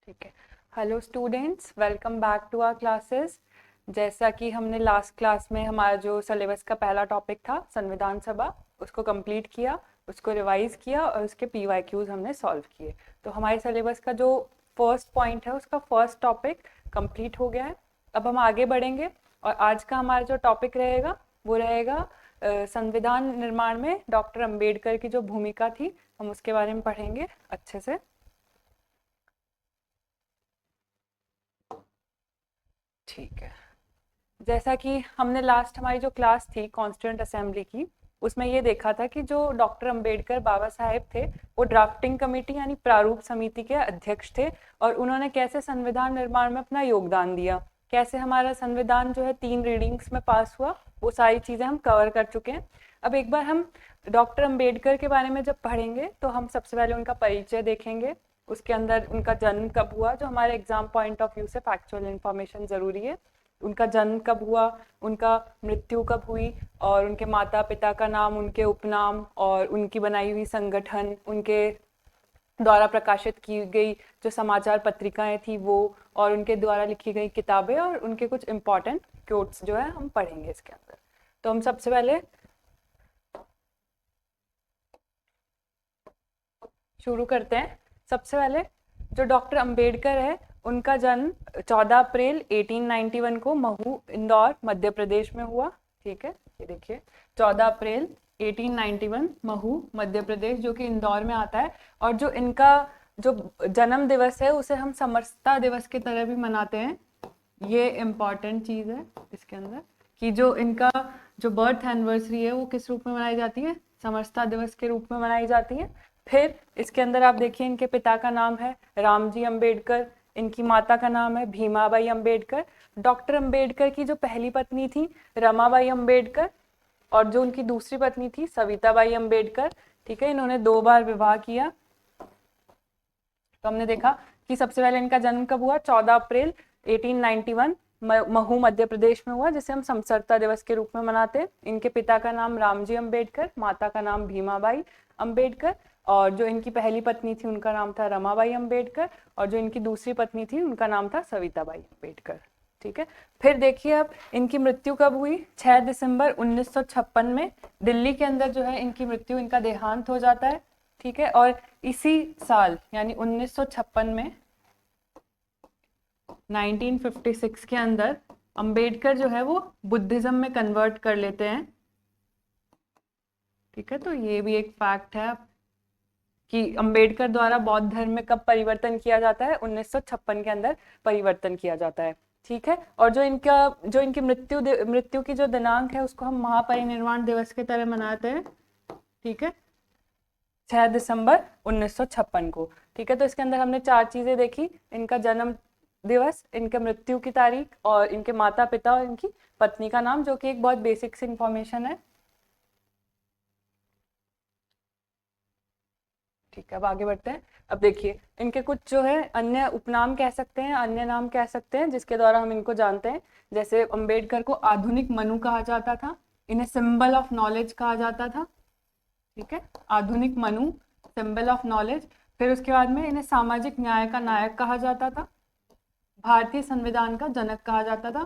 ठीक है। Hello students, welcome back to our classes. जैसा कि हमने लास्ट क्लास में हमारा जो सिलेबस का पहला टॉपिक था संविधान सभा, उसको कंप्लीट किया, उसको रिवाइज किया और उसके पीवाईक्यूज हमने सॉल्व किए। तो हमारे सिलेबस का जो फर्स्ट पॉइंट है उसका फर्स्ट टॉपिक कंप्लीट हो गया है। अब हम आगे बढ़ेंगे और आज का हमारा जो टॉपिक रहेगा वो रहेगा संविधान निर्माण में डॉक्टर अंबेडकर की जो भूमिका थी, हम उसके बारे में पढ़ेंगे अच्छे से। ठीक है। जैसा कि हमने लास्ट हमारी जो क्लास थी कॉन्स्टिट्यूएंट असेंबली की, उसमें ये देखा था कि जो डॉक्टर अंबेडकर बाबा साहेब थे वो ड्राफ्टिंग कमेटी यानी प्रारूप समिति के अध्यक्ष थे और उन्होंने कैसे संविधान निर्माण में अपना योगदान दिया, कैसे हमारा संविधान जो है 3 रीडिंग्स में पास हुआ, वो सारी चीज़ें हम कवर कर चुके हैं। अब एक बार हम डॉक्टर अंबेडकर के बारे में जब पढ़ेंगे तो हम सबसे पहले उनका परिचय देखेंगे, उसके अंदर उनका जन्म कब हुआ, जो हमारे एग्जाम पॉइंट ऑफ व्यू से फैक्चुअल इन्फॉर्मेशन ज़रूरी है, उनका जन्म कब हुआ, उनका मृत्यु कब हुई और उनके माता पिता का नाम, उनके उपनाम और उनकी बनाई हुई संगठन, उनके द्वारा प्रकाशित की गई जो समाचार पत्रिकाएं थी वो, और उनके द्वारा लिखी गई किताबें और उनके कुछ इम्पॉर्टेंट कोट्स जो है हम पढ़ेंगे इसके अंदर। तो हम सबसे पहले शुरू करते हैं। सबसे पहले जो डॉक्टर अंबेडकर है उनका जन्म 14 अप्रैल 1891 को महू इंदौर मध्य प्रदेश में हुआ। ठीक है, ये देखिए 14 अप्रैल 1891 महू मध्य प्रदेश, जो कि इंदौर में आता है। और जो इनका जो जन्म दिवस है उसे हम समरसता दिवस की तरह भी मनाते हैं। ये इम्पॉर्टेंट चीज़ है इसके अंदर कि जो इनका जो बर्थ एनिवर्सरी है वो किस रूप में मनाई जाती है, समरसता दिवस के रूप में मनाई जाती है। फिर इसके अंदर आप देखिए इनके पिता का नाम है रामजी अंबेडकर, इनकी माता का नाम है भीमाबाई अंबेडकर। डॉक्टर अंबेडकर की जो पहली पत्नी थी रमाबाई अंबेडकर और जो उनकी दूसरी पत्नी थी सविताबाई अंबेडकर। ठीक है, इन्होंने 2 बार विवाह किया। तो हमने देखा कि सबसे पहले इनका जन्म कब हुआ, 14 अप्रैल 1891 महू मध्य प्रदेश में हुआ, जिसे हम समरसता दिवस के रूप में मनाते हैं। इनके पिता का नाम रामजी अंबेडकर, माता का नाम भीमाबाई अंबेडकर और जो इनकी पहली पत्नी थी उनका नाम था रमाबाई अंबेडकर और जो इनकी दूसरी पत्नी थी उनका नाम था सविताबाई अंबेडकर। ठीक है, फिर देखिए अब इनकी मृत्यु कब हुई, 6 दिसंबर 1956 में दिल्ली के अंदर जो है इनकी मृत्यु, इनका देहांत हो जाता है। ठीक है, और इसी साल यानी 1956 में 1956 के अंदर अंबेडकर जो है वो बुद्धिज्म में कन्वर्ट कर लेते हैं। ठीक है, तो ये भी एक फैक्ट है कि अंबेडकर द्वारा बौद्ध धर्म में कब परिवर्तन किया जाता है, 1956 के अंदर परिवर्तन किया जाता है। ठीक है, और जो इनकी मृत्यु की जो दिनांक है उसको हम महापरिनिर्वाण दिवस की तरह मनाते हैं। ठीक है, 6 दिसंबर 1956 को। ठीक है, तो इसके अंदर हमने 4 चीजें देखी, इनका जन्म दिवस, इनके मृत्यु की तारीख और इनके माता पिता और इनकी पत्नी का नाम, जो कि एक बहुत बेसिक सी इंफॉर्मेशन है। ठीक है, अब आगे बढ़ते हैं। अब देखिए इनके कुछ जो है अन्य उपनाम कह सकते हैं, अन्य नाम कह सकते हैं जिसके द्वारा हम इनको जानते हैं। जैसे अंबेडकर को आधुनिक मनु कहा जाता था, इन्हें सिंबल ऑफ नॉलेज कहा जाता था। ठीक है, आधुनिक मनु, सिंबल ऑफ नॉलेज। फिर उसके बाद में इन्हें सामाजिक न्याय का नायक कहा जाता था, भारतीय संविधान का जनक कहा जाता था।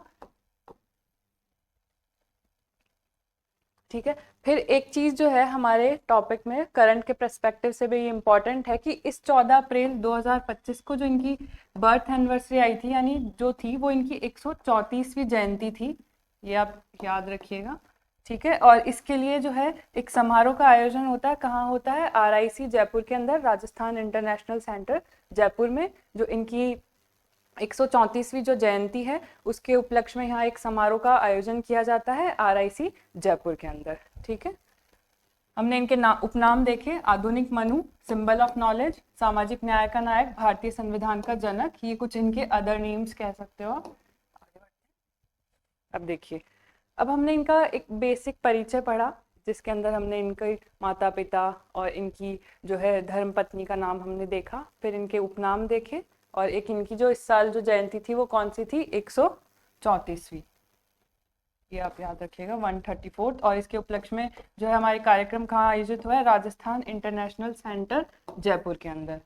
ठीक है, फिर एक चीज जो है हमारे टॉपिक में करंट के पर्सपेक्टिव से भी ये इम्पोर्टेंट है कि इस 14 अप्रैल 2025 को जो इनकी बर्थ एनिवर्सरी आई थी, यानी जो थी वो इनकी 134वीं जयंती थी, ये आप याद रखिएगा। ठीक है, और इसके लिए जो है एक समारोह का आयोजन होता है, कहाँ होता है, RIC जयपुर के अंदर, राजस्थान इंटरनेशनल सेंटर जयपुर में। जो इनकी 134वीं जो जयंती है उसके उपलक्ष्य में यहाँ एक समारोह का आयोजन किया जाता है RIC जयपुर के अंदर। ठीक है, हमने इनके उपनाम देखे, आधुनिक मनु, सिंबल ऑफ नॉलेज, सामाजिक न्याय का नायक, भारतीय संविधान का जनक, ये कुछ इनके अदर नेम्स कह सकते हो आप। अब देखिए, अब हमने इनका एक बेसिक परिचय पढ़ा जिसके अंदर हमने इनके माता पिता और इनकी जो है धर्मपत्नी का नाम हमने देखा, फिर इनके उपनाम देखे और एक इनकी जो इस साल जो जयंती थी वो कौन सी थी, 134वीं, ये आप याद रखिएगा, 134th। और इसके उपलक्ष्य में जो है हमारे कार्यक्रम कहाँ आयोजित हुआ है, राजस्थान इंटरनेशनल सेंटर जयपुर के अंदर।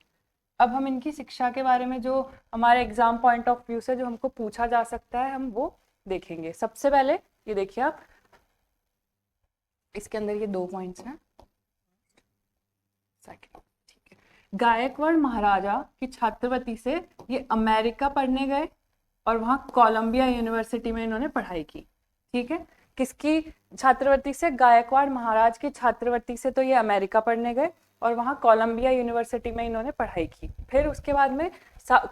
अब हम इनकी शिक्षा के बारे में जो हमारे एग्जाम पॉइंट ऑफ व्यू से जो हमको पूछा जा सकता है हम वो देखेंगे। सबसे पहले ये देखिए आप, इसके अंदर ये 2 पॉइंट्स हैं। सेकंड, ठीक है, गायकवाड़ महाराजा की छात्रवृत्ति से ये अमेरिका पढ़ने गए और वहाँ कोलंबिया यूनिवर्सिटी में इन्होंने पढ़ाई की। ठीक है, किसकी छात्रवृत्ति से? गायकवाड़ महाराज की छात्रवृत्ति से तो ये अमेरिका पढ़ने गए और वहाँ कोलंबिया यूनिवर्सिटी में इन्होंने पढ़ाई की। फिर उसके बाद में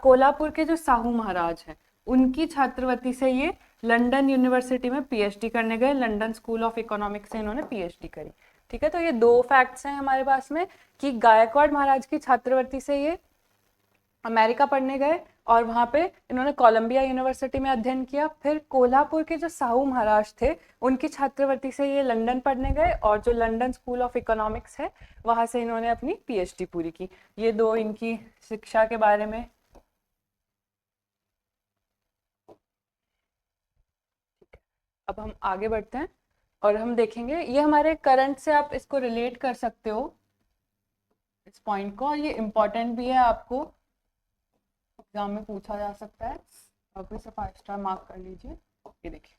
कोल्हापुर के जो साहू महाराज हैं उनकी छात्रवृत्ति से ये लंदन यूनिवर्सिटी में पीएचडी करने गए। लंदन स्कूल ऑफ इकोनॉमिक्स से इन्होंने पीएचडी करी। ठीक है, तो ये 2 फैक्ट्स हैं हमारे पास में कि गायकवाड़ महाराज की छात्रवृत्ति से ये अमेरिका पढ़ने गए और वहाँ पे इन्होंने कोलंबिया यूनिवर्सिटी में अध्ययन किया। फिर कोल्हापुर के जो साहू महाराज थे उनकी छात्रवृत्ति से ये लंदन पढ़ने गए और जो लंदन स्कूल ऑफ इकोनॉमिक्स है वहाँ से इन्होंने अपनी पीएचडी पूरी की। ये 2 इनकी शिक्षा के बारे में। अब हम आगे बढ़ते हैं और हम देखेंगे, ये हमारे करंट से आप इसको रिलेट कर सकते हो इस पॉइंट को, और ये इम्पोर्टेंट भी है, आपको एग्जाम में पूछा जा सकता है। आप इसे 5 स्टार मार्क कर लीजिए। ये देखिए,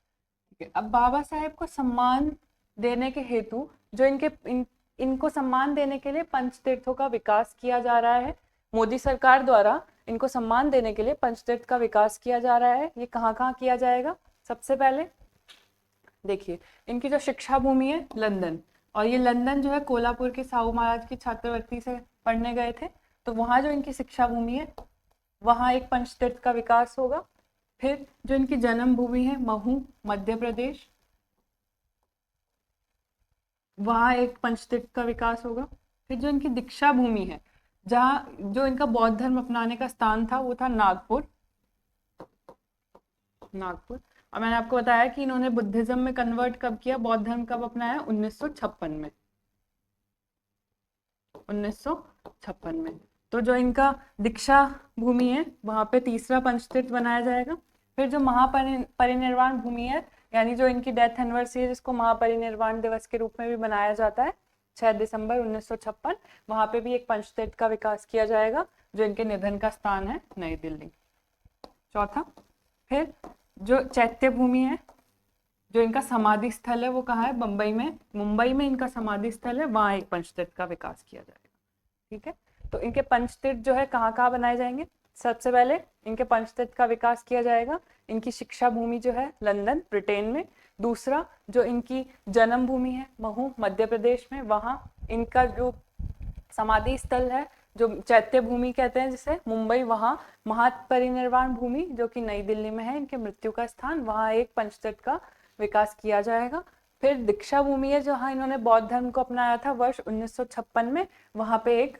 ठीक है, अब बाबा साहेब को सम्मान देने के हेतु जो इनको सम्मान देने के लिए पंचतीर्थों का विकास किया जा रहा है। मोदी सरकार द्वारा इनको सम्मान देने के लिए पंचतीर्थ का विकास किया जा रहा है। ये कहाँ कहाँ किया जाएगा? सबसे पहले देखिए, इनकी जो शिक्षा भूमि है लंदन, और ये लंदन जो है कोल्हापुर के साहू महाराज की छात्रवृत्ति से पढ़ने गए थे, तो वहाँ जो इनकी शिक्षा भूमि है वहाँ एक पंचतीर्थ का विकास होगा। फिर जो इनकी जन्म भूमि है महू मध्य प्रदेश, वहाँ एक पंचतीर्थ का विकास होगा। फिर जो इनकी दीक्षा भूमि है, जहाँ जो इनका बौद्ध धर्म अपनाने का स्थान था वो था नागपुर। और मैंने आपको बताया कि इन्होंने बुद्धिज्म में कन्वर्ट कब किया, बौद्ध धर्म कब अपनाया? 1956 में। 1956 में। तो जो इनका दीक्षा भूमि है वहाँ पे तीसरा पंचतीर्थ बनाया जाएगा। फिर जो महापरिनिर्वाण भूमि है, यानी जो इनकी डेथ एनिवर्सरी है जिसको महापरिनिर्वाण दिवस के रूप में भी मनाया जाता है 6 दिसंबर 1956, वहाँ पे भी एक पंचतीर्थ का विकास किया जाएगा जो इनके निधन का स्थान है नई दिल्ली। चौथा, फिर जो चैत्य भूमि है, जो इनका समाधि स्थल है वो कहाँ है? मुंबई में इनका समाधि स्थल है, वहाँ एक पंचतीर्थ का विकास किया जाएगा। ठीक है, तो इनके पंचतीर्थ जो है कहाँ कहाँ बनाए जाएंगे? सबसे पहले इनके पंचतीर्थ का विकास किया जाएगा इनकी शिक्षा भूमि जो है लंदन ब्रिटेन में। दूसरा, जो इनकी जन्म भूमि है महू मध्य प्रदेश में, वहाँ इनका जो समाधि स्थल है जो चैत्य भूमि कहते हैं जिसे, मुंबई, वहाँ महापरिनिर्वाण भूमि जो कि नई दिल्ली में है इनके मृत्यु का स्थान, वहाँ एक पंचतीर्थ का विकास किया जाएगा। फिर दीक्षा भूमि है जहाँ इन्होंने बौद्ध धर्म को अपनाया था वर्ष 1956 में, वहाँ पे एक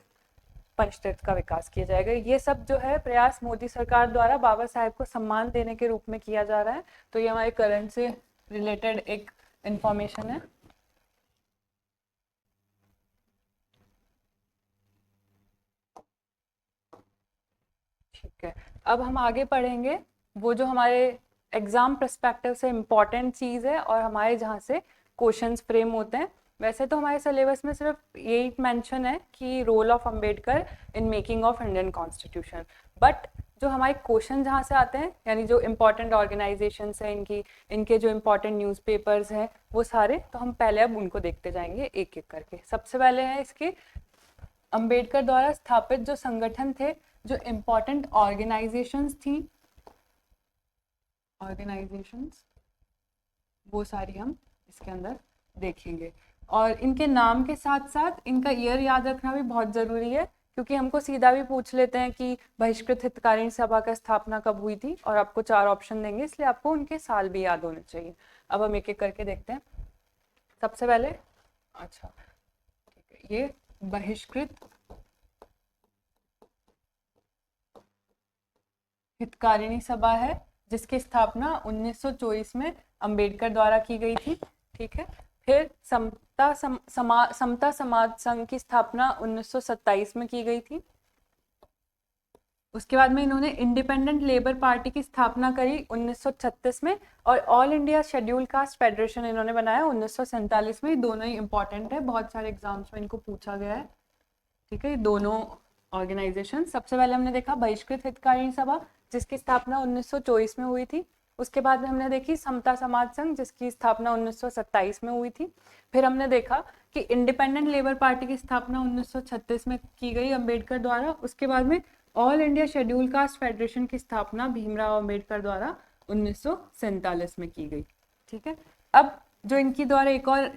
पंचतीर्थ का विकास किया जाएगा। ये सब जो है प्रयास मोदी सरकार द्वारा बाबा साहेब को सम्मान देने के रूप में किया जा रहा है। तो ये हमारे करंट से रिलेटेड एक इंफॉर्मेशन है। ठीक है, अब हम आगे पढ़ेंगे वो जो हमारे एग्जाम पर्सपेक्टिव से इम्पॉर्टेंट चीज़ है और हमारे जहाँ से क्वेश्चंस फ्रेम होते हैं। वैसे तो हमारे सिलेबस में सिर्फ यही मेंशन है कि role of Ambedkar in making of Indian constitution, but जो हमारे क्वेश्चन जहाँ से आते हैं, यानी जो इम्पोर्टेंट ऑर्गेनाइजेशंस हैं इनके जो इम्पोर्टेंट न्यूज़पेपर्स हैं वो सारे, तो हम पहले अब उनको देखते जाएंगे एक एक करके। सबसे पहले है इसके अंबेडकर द्वारा स्थापित जो संगठन थे, जो इम्पोर्टेंट ऑर्गेनाइजेशंस थी, ऑर्गेनाइजेशंस वो सारी हम इसके अंदर देखेंगे। और इनके नाम के साथ साथ इनका ईयर याद रखना भी बहुत ज़रूरी है, क्योंकि हमको सीधा भी पूछ लेते हैं कि बहिष्कृत हितकारिणी सभा का स्थापना कब हुई थी, और आपको 4 ऑप्शन देंगे, इसलिए आपको उनके साल भी याद होने चाहिए। अब हम एक एक करके देखते हैं। सबसे पहले अच्छा ठीक है, ये बहिष्कृत हितकारिणी सभा है जिसकी स्थापना 1924 में अंबेडकर द्वारा की गई थी। ठीक है, फिर समता समाज संघ की स्थापना 1927 में की गई थी। उसके बाद में इन्होंने इंडिपेंडेंट लेबर पार्टी की स्थापना करी 1936 में, और all India schedule caste federation इन्होंने बनाया 1947 में। दोनों ही इंपॉर्टेंट है, बहुत सारे एग्जाम्स में इनको पूछा गया है। ठीक है, दोनों ऑर्गेनाइजेशन। सबसे पहले हमने देखा बहिष्कृत हितकारिणी सभा, जिसकी स्थापना 1924 में हुई थी। उसके बाद में हमने देखी समता समाज संघ, जिसकी स्थापना 1927 में हुई थी। फिर हमने देखा कि इंडिपेंडेंट लेबर पार्टी की स्थापना 1936 में की गई अम्बेडकर द्वारा। उसके बाद में all India schedule caste federation की स्थापना भीमराव अम्बेडकर द्वारा 1947 में की गई। ठीक है, अब जो इनकी द्वारा एक और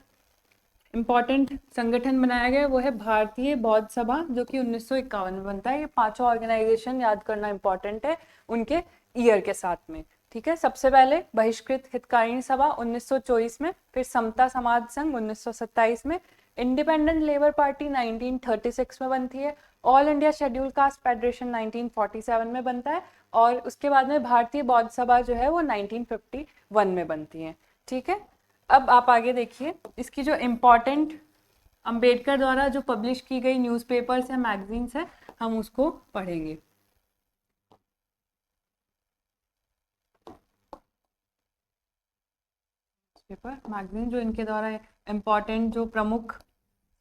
इम्पॉर्टेंट संगठन बनाया गया वो है भारतीय बौद्ध सभा, जो कि 1951 में बनता है। ये पांचों ऑर्गेनाइजेशन याद करना इम्पॉर्टेंट है उनके ईयर के साथ में। ठीक है, सबसे पहले बहिष्कृत हितकारिणी सभा 1924 में, फिर समता समाज संघ 1927 में, इंडिपेंडेंट लेबर पार्टी 1936 में बनती है, all India schedule caste federation 1947 में बनता है, और उसके बाद में भारतीय बौद्ध सभा जो है वो 1951 में बनती है। ठीक है, अब आप आगे देखिए, इसकी जो इम्पोर्टेंट अंबेडकर द्वारा जो पब्लिश की गई न्यूज़पेपर्स है, मैगजीन्स है, हम उसको पढ़ेंगे। पेपर मैगजीन जो इनके द्वारा इम्पोर्टेंट जो प्रमुख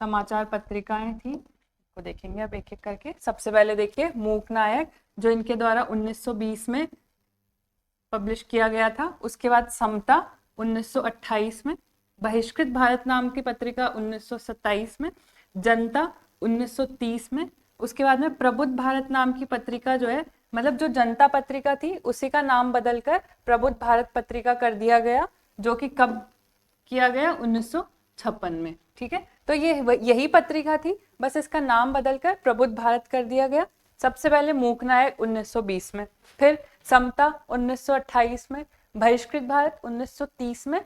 समाचार पत्रिकाएं थी वो देखेंगे अब एक एक करके। सबसे पहले देखिए मूक नायक, जो इनके द्वारा 1920 में पब्लिश किया गया था। उसके बाद समता 1928 में, बहिष्कृत भारत नाम की पत्रिका 1927 में, जनता 1930 में। उसके बाद में प्रबुद्ध भारत नाम की पत्रिका जो है, मतलब जो जनता पत्रिका थी उसी का नाम बदलकर प्रबुद्ध भारत पत्रिका कर दिया गया, जो कि कब किया गया 1956 में। ठीक है, तो ये यही पत्रिका थी, बस इसका नाम बदलकर प्रबुद्ध भारत कर दिया गया। सबसे पहले मूक नायक 1920 में, फिर समता 1928 में, बहिष्कृत भारत 1930 में,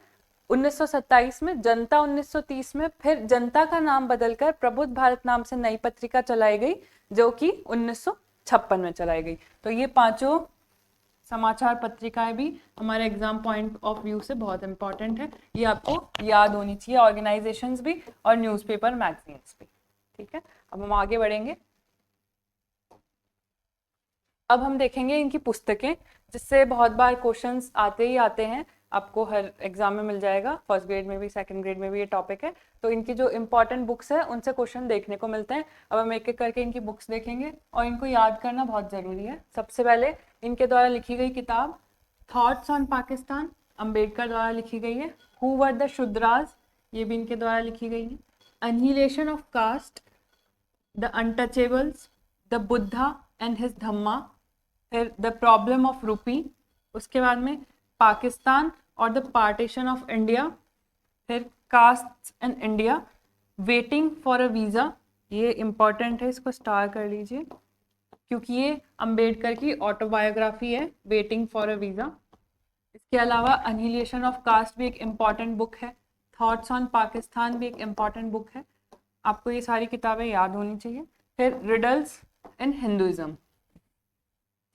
1927 में, जनता 1930 में, फिर जनता का नाम बदलकर प्रबुद्ध भारत नाम से नई पत्रिका चलाई गई, जो कि 1956 में चलाई गई। तो ये पांचों समाचार पत्रिकाएं भी हमारे एग्जाम पॉइंट ऑफ व्यू से बहुत इंपॉर्टेंट है, ये आपको याद होनी चाहिए, ऑर्गेनाइजेशंस भी और न्यूज़पेपर मैगजीन्स भी। ठीक है, अब हम आगे बढ़ेंगे। अब हम देखेंगे इनकी पुस्तकें, जिससे बहुत बार क्वेश्चंस आते ही आते हैं, आपको हर एग्जाम में मिल जाएगा, फर्स्ट ग्रेड में भी सेकंड ग्रेड में भी ये टॉपिक है। तो इनकी जो इंपॉर्टेंट बुक्स है उनसे क्वेश्चन देखने को मिलते हैं। अब हम एक एक करके इनकी बुक्स देखेंगे और इनको याद करना बहुत ज़रूरी है। सबसे पहले इनके द्वारा लिखी गई किताब थॉट्स ऑन पाकिस्तान, अम्बेडकर द्वारा लिखी गई है। हु वर द शूद्राज, ये भी इनके द्वारा लिखी गई है। Annihilation of caste, the untouchables, the Buddha and his Dhamma, फिर द प्रॉब्लम ऑफ रूपी, उसके बाद में पाकिस्तान और द पार्टीशन ऑफ इंडिया, फिर caste in India, waiting for a visa, ये इम्पॉर्टेंट है, इसको स्टार कर लीजिए क्योंकि ये अंबेडकर की ऑटोबायोग्राफी है, वेटिंग फॉर अ वीज़ा। इसके अलावा अनहिलेशन ऑफ कास्ट भी एक इम्पॉर्टेंट बुक है, थॉट्स ऑन पाकिस्तान भी एक इम्पॉर्टेंट बुक है, आपको ये सारी किताबें याद होनी चाहिए। फिर रिडल्स इन हिंदुइज्म।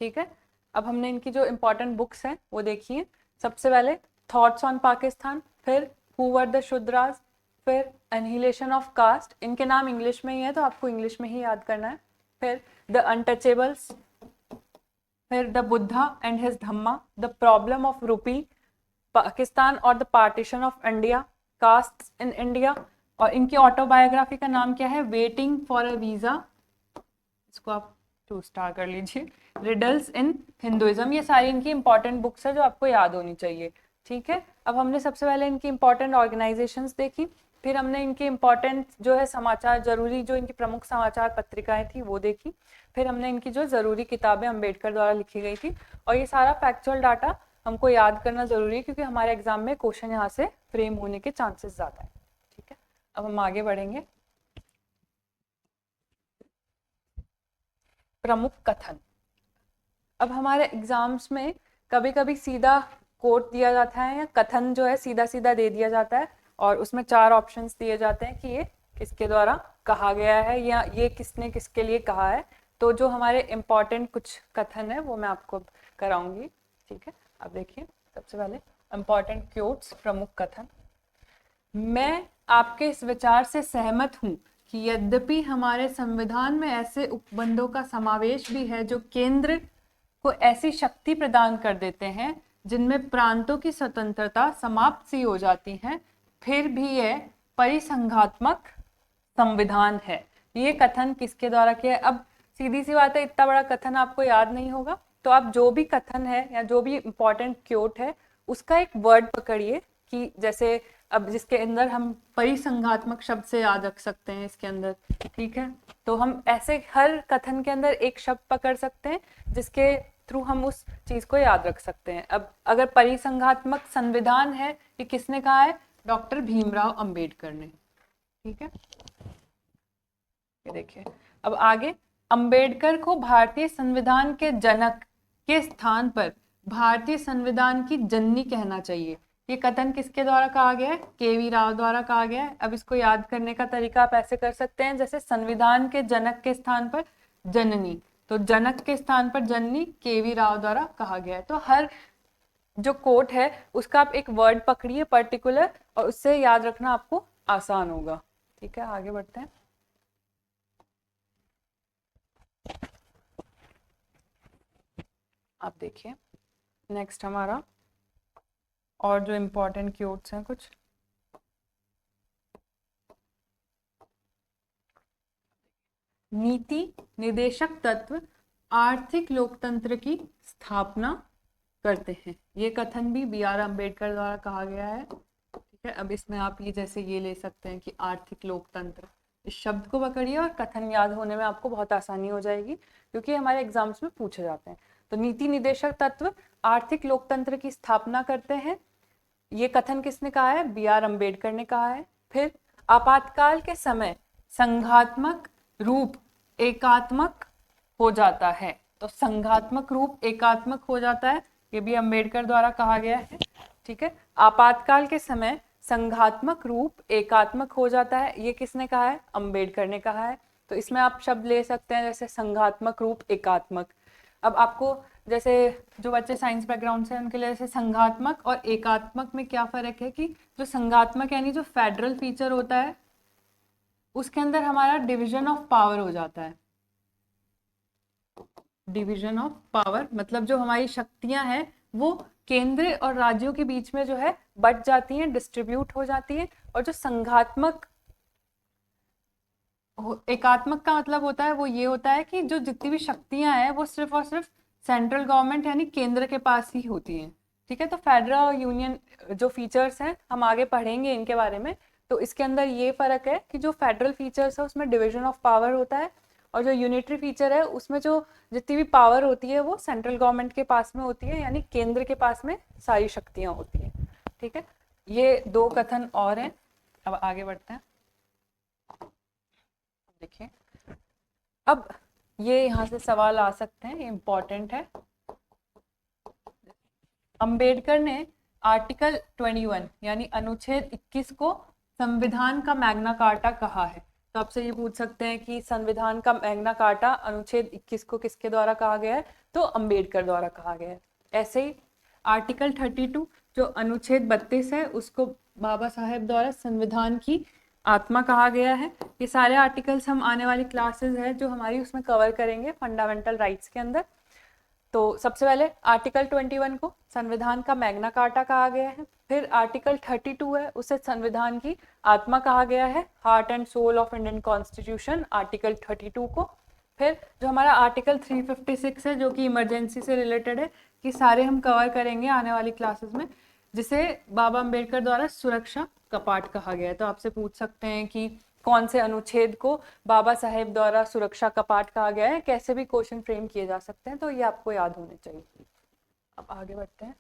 ठीक है, अब हमने इनकी जो इम्पोर्टेंट बुक्स हैं वो देखिए। सबसे पहले थॉट्स ऑन पाकिस्तान, फिर हु वर द शूद्राज, फिर एनहिलेशन ऑफ कास्ट, इनके नाम इंग्लिश में ही है तो आपको इंग्लिश में ही याद करना है। फिर द अनटचेबल्स, फिर the Buddha and his Dhamma, the problem of rupee, Pakistan और the partition of India, caste in India, और इनकी ऑटोबायोग्राफी का नाम क्या है, वेटिंग फॉर अ वीज़ा, इसको आप 2 स्टार कर लीजिए। रिडल्स इन हिंदुइज्म, ये सारी इनकी इंपॉर्टेंट बुक्स है जो आपको याद होनी चाहिए। ठीक है, अब हमने सबसे पहले इनकी इंपॉर्टेंट ऑर्गेनाइजेशंस देखी, फिर हमने इनकी इंपॉर्टेंट जो है समाचार, जरूरी जो इनकी प्रमुख समाचार पत्रिकाएं थी वो देखी, फिर हमने इनकी जो ज़रूरी किताबें अम्बेडकर द्वारा लिखी गई थी, और ये सारा फैक्चुअल डाटा हमको याद करना ज़रूरी है क्योंकि हमारे एग्जाम में क्वेश्चन यहाँ से फ्रेम होने के चांसेस ज़्यादा है। ठीक है, अब हम आगे बढ़ेंगे। प्रमुख कथन, अब हमारे एग्जाम्स में कभी कभी सीधा कोट दिया जाता है या कथन जो है सीधा सीधा दे दिया जाता है, और उसमें 4 ऑप्शंस दिए जाते हैं कि ये किसके द्वारा कहा गया है या ये किसने किसके लिए कहा है। तो जो हमारे इम्पॉर्टेंट कुछ कथन है वो मैं आपको कराऊंगी। ठीक है, अब देखिए सबसे पहले इम्पॉर्टेंट क्योट्स, प्रमुख कथन। मैं आपके इस विचार से सहमत हूँ कि यद्यपि हमारे संविधान में ऐसे उपबंधों का समावेश भी है जो केंद्र को ऐसी शक्ति प्रदान कर देते हैं जिनमें प्रांतों की स्वतंत्रता समाप्त सी हो जाती है, फिर भी यह परिसंघात्मक संविधान है। ये कथन किसके द्वारा किया है? अब सीधी सी बात है, इतना बड़ा कथन आपको याद नहीं होगा, तो आप जो भी कथन है या जो भी इंपॉर्टेंट क्योट है उसका एक वर्ड पकड़िए, कि जैसे अब जिसके अंदर हम परिसंघात्मक शब्द से याद रख सकते हैं इसके अंदर, ठीक है। तो हम ऐसे हर कथन के अंदर एक शब्द पकड़ सकते हैं जिसके थ्रू हम उस चीज को याद रख सकते हैं। अब अगर परिसंघात्मक संविधान है, ये किसने कहा है? डॉक्टर भीमराव अंबेडकर ने, ठीक है। ये देखिए, अब आगे, अंबेडकर को भारतीय संविधान के जनक के स्थान पर भारतीय संविधान की जननी कहना चाहिए। ये कथन किसके द्वारा कहा गया है? केवी राव द्वारा कहा गया है। अब इसको याद करने का तरीका आप ऐसे कर सकते हैं, जैसे संविधान के जनक के स्थान पर जननी, तो जनक के स्थान पर जननी केवी राव द्वारा कहा गया है। तो हर जो कोट है उसका आप एक वर्ड पकड़िए पर्टिकुलर, और उससे याद रखना आपको आसान होगा, ठीक है। आगे बढ़ते हैं। आप देखिए नेक्स्ट हमारा और जो इम्पोर्टेंट क्योट्स हैं कुछ, नीति निदेशक तत्व आर्थिक लोकतंत्र की स्थापना करते हैं। ये कथन भी बी आर अम्बेडकर द्वारा कहा गया है, ठीक है। अब इसमें आप ये जैसे ये ले सकते हैं कि आर्थिक लोकतंत्र, इस शब्द को पकड़िए और कथन याद होने में आपको बहुत आसानी हो जाएगी, क्योंकि हमारे एग्जाम्स में पूछे जाते हैं। तो नीति निदेशक तत्व आर्थिक लोकतंत्र की स्थापना करते हैं, ये कथन किसने कहा है? बी आर अम्बेडकर ने कहा है। फिर आपातकाल के समय संघात्मक रूप एकात्मक हो जाता है, तो संघात्मक रूप एकात्मक हो जाता है, ये भी अम्बेडकर द्वारा कहा गया है, ठीक है। आपातकाल के समय संघात्मक रूप एकात्मक हो जाता है, ये किसने कहा है? अम्बेडकर ने कहा है। तो इसमें आप शब्द ले सकते हैं जैसे संघात्मक रूप एकात्मक। अब आपको जैसे जो बच्चे साइंस बैकग्राउंड से हैं उनके लिए जैसे संघात्मक और एकात्मक में क्या फर्क है, कि जो संघात्मक यानी जो फेडरल फीचर होता है उसके अंदर हमारा डिवीजन ऑफ पावर हो जाता है। डिवीजन ऑफ पावर मतलब जो हमारी शक्तियां हैं वो केंद्र और राज्यों के बीच में जो है बट जाती हैं, डिस्ट्रीब्यूट हो जाती हैं। और जो संघात्मक एकात्मक का मतलब होता है वो ये होता है कि जो जितनी भी शक्तियां हैं वो सिर्फ और सिर्फ सेंट्रल गवर्नमेंट यानी केंद्र के पास ही होती हैं, ठीक है। तो फेडरल और यूनियन जो फीचर्स हैं हम आगे पढ़ेंगे इनके बारे में। तो इसके अंदर ये फर्क है कि जो फेडरल फीचर्स है उसमें डिवीजन ऑफ पावर होता है, और जो यूनिटरी फीचर है उसमें जो जितनी भी पावर होती है वो सेंट्रल गवर्नमेंट के पास में होती है, यानी केंद्र के पास में सारी शक्तियां होती हैं, ठीक है। ये दो कथन और हैं। अब आगे बढ़ते हैं। देखिए, अब ये यहाँ से सवाल आ सकते हैं, इम्पोर्टेंट है। अंबेडकर ने आर्टिकल 21 यानी अनुच्छेद 21 को संविधान का मैग्ना कार्टा कहा है। तो आपसे ये पूछ सकते हैं कि संविधान का मैग्ना कार्टा अनुच्छेद 21 को किसके द्वारा कहा गया है? तो अंबेडकर द्वारा कहा गया है। ऐसे ही आर्टिकल 32 जो अनुच्छेद 32 है उसको बाबा साहेब द्वारा संविधान की आत्मा कहा गया है। ये सारे आर्टिकल्स हम आने वाली क्लासेस है जो हमारी उसमें कवर करेंगे फंडामेंटल राइट्स के अंदर। तो सबसे पहले आर्टिकल 21 को संविधान का मैग्ना कार्टा कहा गया है। फिर आर्टिकल 32 है उसे संविधान की आत्मा कहा गया है, heart and soul of Indian constitution article 32 को। फिर जो हमारा आर्टिकल 356 है जो कि इमरजेंसी से रिलेटेड है, कि सारे हम कवर करेंगे आने वाली क्लासेस में, जिसे बाबा अंबेडकर द्वारा सुरक्षा कपाट कहा गया है। तो आपसे पूछ सकते हैं कि कौन से अनुच्छेद को बाबा साहेब द्वारा सुरक्षा कपाट कहा गया है, कैसे भी क्वेश्चन फ्रेम किए जा सकते हैं, तो ये आपको याद होने चाहिए। अब आगे बढ़ते हैं।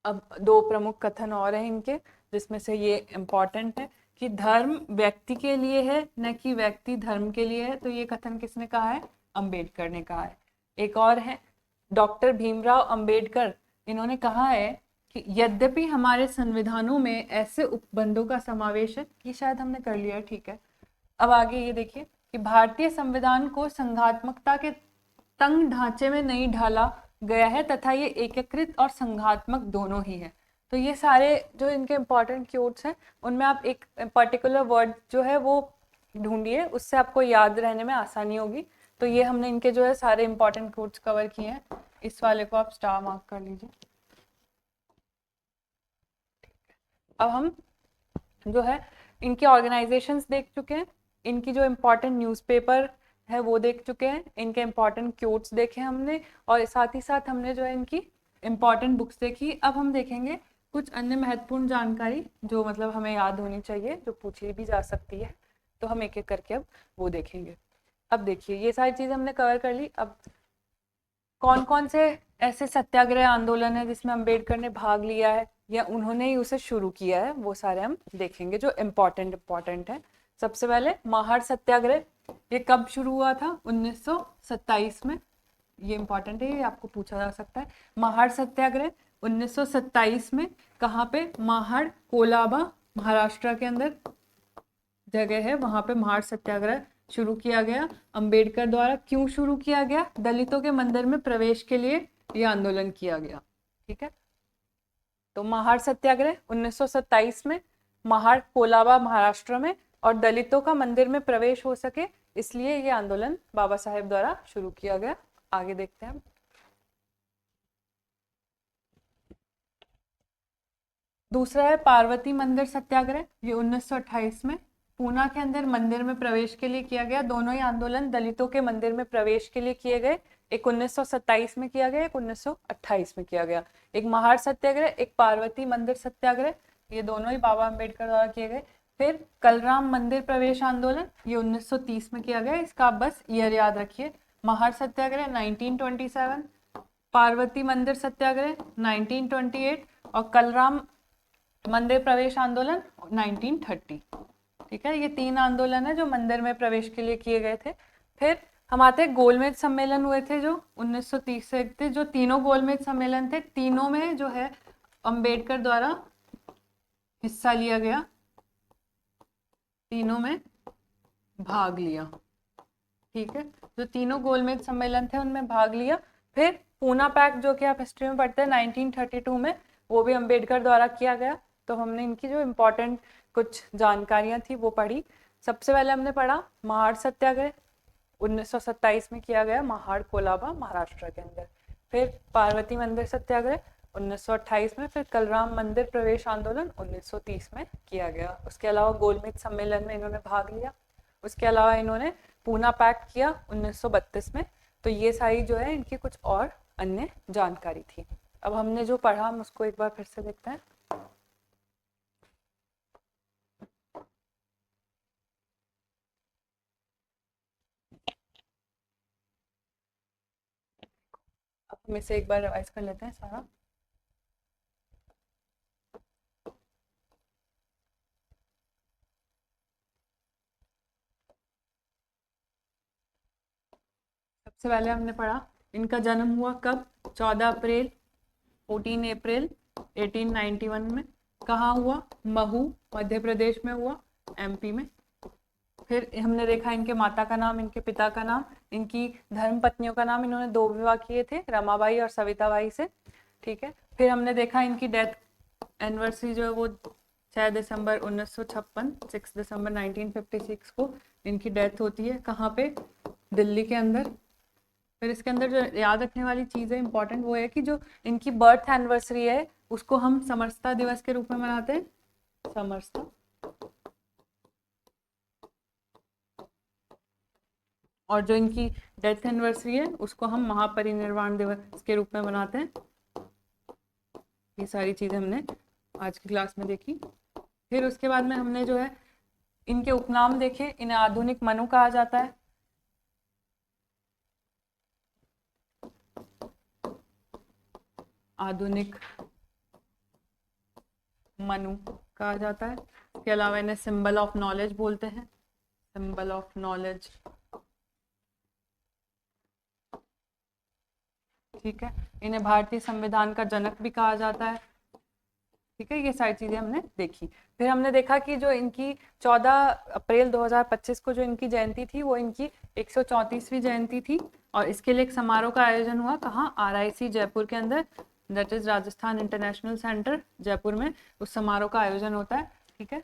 अब दो प्रमुख कथन और हैं इनके, जिसमें से ये इम्पोर्टेंट है कि धर्म व्यक्ति के लिए है न कि व्यक्ति धर्म के लिए है। तो ये कथन किसने कहा है? अंबेडकर ने कहा है। एक और है डॉक्टर भीमराव अंबेडकर, इन्होंने कहा है कि यद्यपि हमारे संविधानों में ऐसे उपबंधों का समावेश है, ये शायद हमने कर लिया है, ठीक है। अब आगे ये देखिए कि भारतीय संविधान को संघात्मकता के तंग ढांचे में नहीं ढाला गया है तथा ये एकीकृत और संघात्मक दोनों ही है। तो ये सारे जो इनके इंपॉर्टेंट क्योट्स हैं उनमें आप एक पर्टिकुलर वर्ड जो है वो ढूंढिए, उससे आपको याद रहने में आसानी होगी। तो ये हमने इनके जो है सारे इंपॉर्टेंट क्योट्स कवर किए हैं। इस वाले को आप स्टार मार्क कर लीजिए। अब हम जो है इनकी ऑर्गेनाइजेशंस देख चुके हैं। इनकी जो इम्पोर्टेंट न्यूज़पेपर है वो देख चुके हैं, इनके इम्पोर्टेंट क्योट्स देखे हमने, और साथ ही साथ हमने जो है इनकी इम्पोर्टेंट बुक्स देखी। अब हम देखेंगे कुछ अन्य महत्वपूर्ण जानकारी जो मतलब हमें याद होनी चाहिए, जो पूछी भी जा सकती है। तो हम एक एक करके अब वो देखेंगे। अब देखिए ये सारी चीज़ हमने कवर कर ली। अब कौन कौन से ऐसे सत्याग्रह आंदोलन है जिसमें अंबेडकर ने भाग लिया है या उन्होंने ही उसे शुरू किया है, वो सारे हम देखेंगे जो इम्पोर्टेंट है। सबसे पहले महाड़ सत्याग्रह, ये कब शुरू हुआ था? 1927 में। ये इम्पोर्टेंट है, ये आपको पूछा जा सकता है। महाड़ सत्याग्रह 1927 में कहाँ पे? महाड़, कोलाबा, महाराष्ट्र के अंदर जगह है, वहां पे महाड़ सत्याग्रह शुरू किया गया अंबेडकर द्वारा। क्यों शुरू किया गया? दलितों के मंदिर में प्रवेश के लिए यह आंदोलन किया गया। ठीक है, तो महाड़ सत्याग्रह 1927 में, महाड़ कोलाबा महाराष्ट्र में, और दलितों का मंदिर में प्रवेश हो सके इसलिए ये आंदोलन बाबा साहेब द्वारा शुरू किया गया। आगे देखते हैं। दूसरा है पार्वती मंदिर सत्याग्रह, ये 1928 में पूना के अंदर मंदिर में प्रवेश के लिए किया गया। दोनों ही आंदोलन दलितों के मंदिर में प्रवेश के लिए किए गए। एक 1927 में किया गया, एक 1928 में किया गया। एक महाड़ सत्याग्रह, एक पार्वती मंदिर सत्याग्रह, ये दोनों ही बाबा अम्बेडकर द्वारा किए गए। फिर कलराम मंदिर प्रवेश आंदोलन, ये 1930 में किया गया। इसका आप बस ईयर याद रखिए। महाड़ सत्याग्रह 1927, पार्वती मंदिर सत्याग्रह 1928 और कलराम मंदिर प्रवेश आंदोलन 1930। ठीक है, ये 3 आंदोलन है जो मंदिर में प्रवेश के लिए किए गए थे। फिर हम आते हैं गोलमेज सम्मेलन हुए थे जो 1930 से थे। जो तीनों गोलमेज सम्मेलन थे, तीनों में जो है अंबेडकर द्वारा हिस्सा लिया गया, तीनों में भाग लिया। ठीक है, जो तीनों गोलमेज सम्मेलन थे उनमें भाग लिया। फिर पूना पैक्ट जो कि आप हिस्ट्री में पढ़ते हैं 1932 में, वो भी अंबेडकर द्वारा किया गया। तो हमने इनकी जो इम्पोर्टेंट कुछ जानकारियां थी वो पढ़ी। सबसे पहले हमने पढ़ा महाड़ सत्याग्रह 1927 में किया गया, महाड़ कोलाबा महाराष्ट्र के अंदर। फिर पार्वती मंदिर सत्याग्रह 1928 में। फिर कलराम मंदिर प्रवेश आंदोलन 1930 में किया गया। उसके अलावा गोलमेज सम्मेलन में इन्होंने भाग लिया। उसके अलावा इन्होंने पूना पैक्ट किया 1932 में। तो ये सारी जो है इनकी कुछ और अन्य जानकारी थी। अब हमने जो पढ़ा हम उसको एक बार फिर से देखते हैं। अब हम इसे एक बार रिवाइज कर लेते हैं सारा। सबसे पहले हमने पढ़ा इनका जन्म हुआ कब? 14 अप्रैल 14 अप्रैल 1891 में। कहाँ हुआ? महू, मध्य प्रदेश में हुआ, एमपी में। फिर हमने देखा इनके माता का नाम, इनके पिता का नाम, इनकी धर्म पत्नियों का नाम। इन्होंने 2 विवाह किए थे, रमाबाई और सविताबाई से। ठीक है, फिर हमने देखा इनकी डेथ एनिवर्सरी जो है वो 6 दिसंबर 1956, 6 दिसंबर 1956 को इनकी डेथ होती है। कहाँ पे? दिल्ली के अंदर। फिर इसके अंदर जो याद रखने वाली चीज़ है इंपॉर्टेंट, वो है कि जो इनकी बर्थ एनिवर्सरी है उसको हम समरसता दिवस के रूप में मनाते हैं, समरसता। और जो इनकी डेथ एनिवर्सरी है उसको हम महापरिनिर्वाण दिवस के रूप में मनाते हैं। ये सारी चीज़ें हमने आज की क्लास में देखी। फिर उसके बाद में हमने जो है इनके उपनाम देखे। इन्हें आधुनिक मनु कहा जाता है। आधुनिक मनु कहा जाता है। इसके अलावा इन्हें सिंबल ऑफ नॉलेज बोलते हैं, सिंबल ऑफ नॉलेज। ठीक है, इन्हें भारतीय संविधान का जनक भी कहा जाता है। ठीक है, ये सारी चीजें हमने देखी। फिर हमने देखा कि जो इनकी 14 अप्रैल 2025 को जो इनकी जयंती थी वो इनकी 134वीं जयंती थी। और इसके लिए एक समारोह का आयोजन हुआ। कहाँ? RIC जयपुर के अंदर, that is Rajasthan international centre Jaipur में उस समारोह का आयोजन होता है। ठीक है,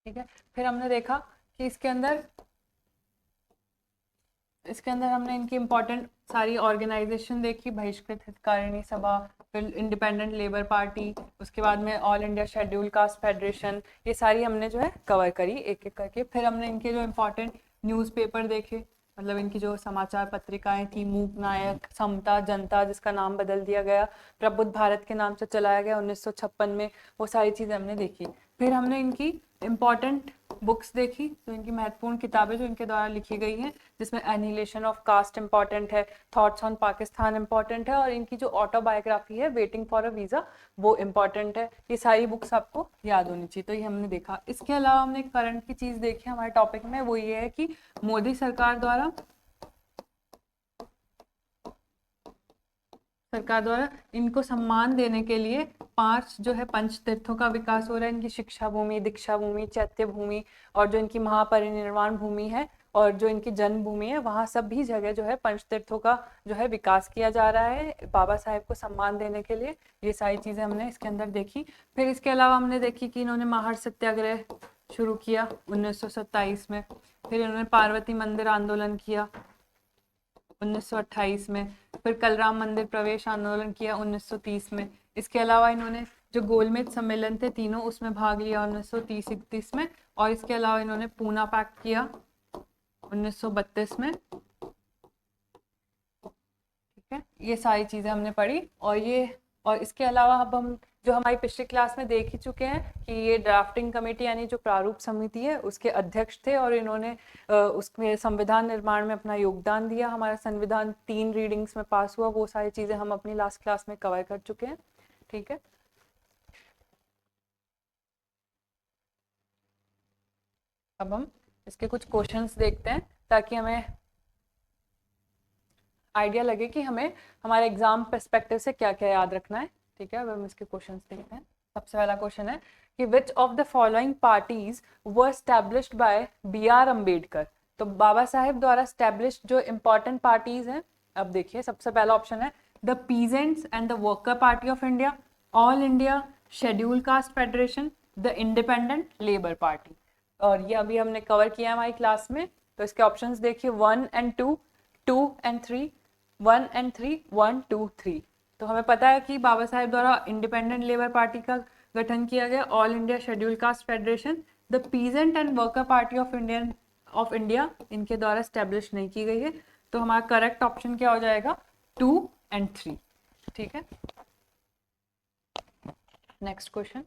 ठीक है। फिर हमने देखा कि इसके अंदर इसके अंदर हमने इनकी इम्पोर्टेंट सारी ऑर्गेनाइजेशन देखी, बहिष्कृत हितकारिणी सभा, फिर इंडिपेंडेंट लेबर पार्टी, उसके बाद में all India schedule caste federation, ये सारी हमने जो है कवर करी एक एक करके। फिर हमने इनके जो इम्पोर्टेंट न्यूज़पेपर देखे, मतलब इनकी जो समाचार पत्रिकाएं थी, मूक नायक, समता, जनता जिसका नाम बदल दिया गया, प्रबुद्ध भारत के नाम से चलाया गया 1956 में, वो सारी चीज़ें हमने देखी। फिर हमने इनकी इम्पॉर्टेंट बुक्स देखी, तो इनकी महत्वपूर्ण किताबें जो इनके द्वारा लिखी गई हैं, जिसमें एनिहिलेशन ऑफ कास्ट इंपॉर्टेंट है, थॉट्स ऑन पाकिस्तान इंपॉर्टेंट है, और इनकी जो ऑटोबायोग्राफी है वेटिंग फॉर अ वीज़ा वो इम्पॉर्टेंट है। ये सारी बुक्स आपको याद होनी चाहिए, तो ये हमने देखा। इसके अलावा हमने करंट की चीज़ देखी हमारे टॉपिक में, वो ये है कि मोदी सरकार द्वारा इनको सम्मान देने के लिए 5 जो है पंच तीर्थों का विकास हो रहा है। इनकी शिक्षा भूमि, दीक्षा भूमि, चैत्य भूमि, और जो इनकी महापरिनिर्वाण भूमि है और जो इनकी जन्मभूमि है, वहाँ सभी जगह जो है पंच तीर्थों का जो है विकास किया जा रहा है बाबा साहेब को सम्मान देने के लिए। ये सारी चीज़ें हमने इसके अंदर देखी। फिर इसके अलावा हमने देखी कि इन्होंने महार सत्याग्रह शुरू किया 1927 में, फिर इन्होंने पार्वती मंदिर आंदोलन किया 1928 में, फिर कलराम मंदिर प्रवेश आंदोलन किया 1930 में। इसके अलावा इन्होंने जो गोलमेज सम्मेलन थे तीनों, उसमें भाग लिया 1930-31 में, और इसके अलावा इन्होंने पूना पैक्ट किया 1932 में। ठीक है, ये सारी चीज़ें हमने पढ़ी। और इसके अलावा अब हम जो हमारी पिछली क्लास में देख ही चुके हैं कि ये ड्राफ्टिंग कमेटी यानी जो प्रारूप समिति है उसके अध्यक्ष थे, और इन्होंने उसमें संविधान निर्माण में अपना योगदान दिया। हमारा संविधान 3 रीडिंग्स में पास हुआ, वो सारी चीज़ें हम अपनी लास्ट क्लास में कवर कर चुके हैं। ठीक है, अब हम इसके कुछ क्वेश्चंस देखते हैं ताकि हमें आइडिया लगे कि हमें हमारे एग्जाम पर्सपेक्टिव से क्या क्या याद रखना है। ठीक है, अब हम इसके क्वेश्चंस देखते हैं। सबसे पहला क्वेश्चन है कि which of the following parties were established bye B.R. Ambedkar. तो बाबा साहेब द्वारा एस्टैब्लिश्ड जो इंपॉर्टेंट पार्टीज हैं, अब देखिए सबसे पहला ऑप्शन है the peasants and the worker party of India, all India schedule caste federation, the independent labour party. और ये अभी हमने कवर किया हमारी क्लास में। तो इसके ऑप्शंस देखिए 1 and 2, 2 and 3, 1 and 3, 1, 2, 3। तो हमें पता है कि बाबा साहेब द्वारा इंडिपेंडेंट लेबर पार्टी का गठन किया गया, all India schedule caste federation, the peasant and worker party of India इनके द्वारा स्टैब्लिश नहीं की गई है। तो हमारा करेक्ट ऑप्शन क्या हो जाएगा, 2 and 3। ठीक है, next question,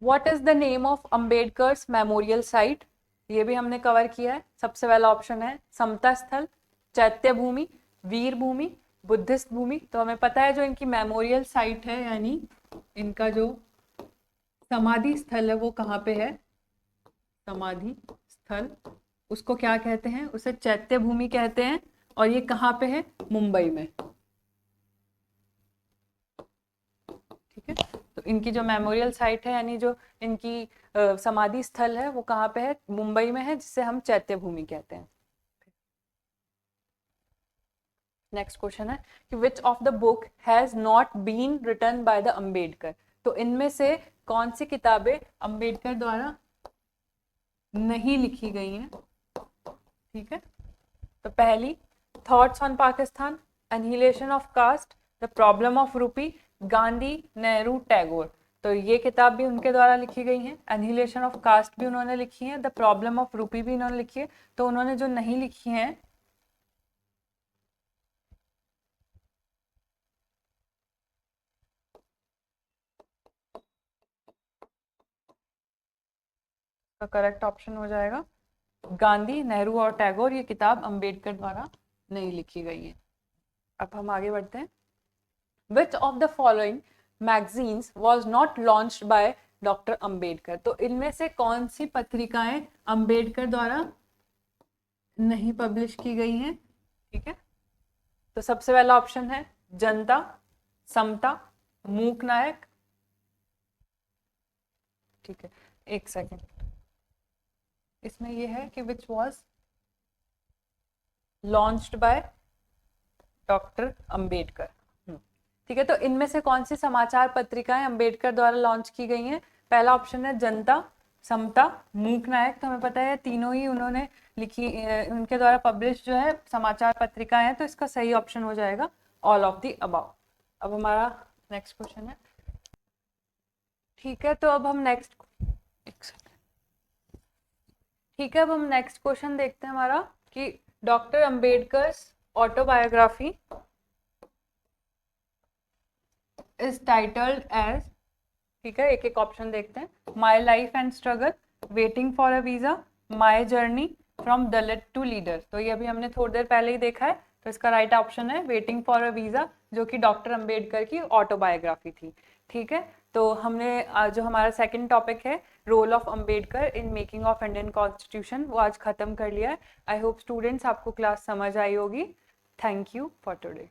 what is the name of Ambedkar's memorial site. ये भी हमने कवर किया है। सबसे पहला ऑप्शन है समता स्थल, चैत्य भूमि, वीर भूमि, बुद्धिस्ट भूमि। तो हमें पता है जो इनकी मेमोरियल साइट है यानी इनका जो समाधि स्थल है वो कहाँ पे है, समाधि स्थल, उसको क्या कहते हैं, उसे चैत्य भूमि कहते हैं, और ये कहाँ पे है, मुंबई में। ठीक है, तो इनकी जो मेमोरियल साइट है यानी जो इनकी समाधि स्थल है वो कहाँ पे है, मुंबई में है, जिसे हम चैत्य भूमि कहते हैं। नेक्स्ट क्वेश्चन है कि which of the book has not been written by the Ambedkar. तो इनमें से कौन सी किताबें अम्बेडकर द्वारा नहीं लिखी गई हैं। ठीक है, तो पहली thoughts on Pakistan, annihilation of caste, the problem of rupee, Gandhi, Nehru, Tagore. तो ये किताब भी उनके द्वारा लिखी गई हैं। एनिहिलेशन ऑफ कास्ट भी उन्होंने लिखी है, द प्रॉब्लम ऑफ रूपी भी उन्होंने लिखी है। तो उन्होंने जो नहीं लिखी हैं तो करेक्ट ऑप्शन हो जाएगा गांधी, नेहरू और टैगोर। ये किताब अम्बेडकर द्वारा नहीं लिखी गई है। अब हम आगे बढ़ते हैं। Which of the following magazines was not launched by doctor Ambedkar. तो इनमें से कौन सी पत्रिकाएं अम्बेडकर द्वारा नहीं पब्लिश की गई हैं। ठीक है, तो सबसे पहला ऑप्शन है जनता, समता, मूक नायक। ठीक है, एक सेकेंड, इसमें यह है कि which was launched by doctor Ambedkar. ठीक है, तो इनमें से कौन सी समाचार पत्रिकाएं अम्बेडकर द्वारा लॉन्च की गई हैं। पहला ऑप्शन है जनता, समता, मूक नायक, तो हमें पता है तीनों ही उन्होंने लिखी, उनके द्वारा पब्लिश जो है समाचार पत्रिकाएं हैं, तो इसका सही ऑप्शन हो जाएगा ऑल ऑफ द अबाव। अब हमारा नेक्स्ट क्वेश्चन है, ठीक है, तो अब हम नेक्स्ट, ठीक है, अब हम नेक्स्ट क्वेश्चन देखते हैं हमारा कि doctor Ambedkar autobiography is titled as, ठीक है, एक एक ऑप्शन देखते हैं, my life and struggle, waiting for a visa, my journey from Dalit to leader. तो ये अभी हमने थोड़ी देर पहले ही देखा है, तो इसका राइट ऑप्शन है वेटिंग फॉर अ वीजा, जो कि डॉक्टर अंबेडकर की ऑटोबायोग्राफी थी। ठीक है, तो हमने जो हमारा सेकंड टॉपिक है role of Ambedkar in making of Indian constitution, वो आज खत्म कर लिया है। आई होप स्टूडेंट्स आपको क्लास समझ आई होगी। Thank you for today.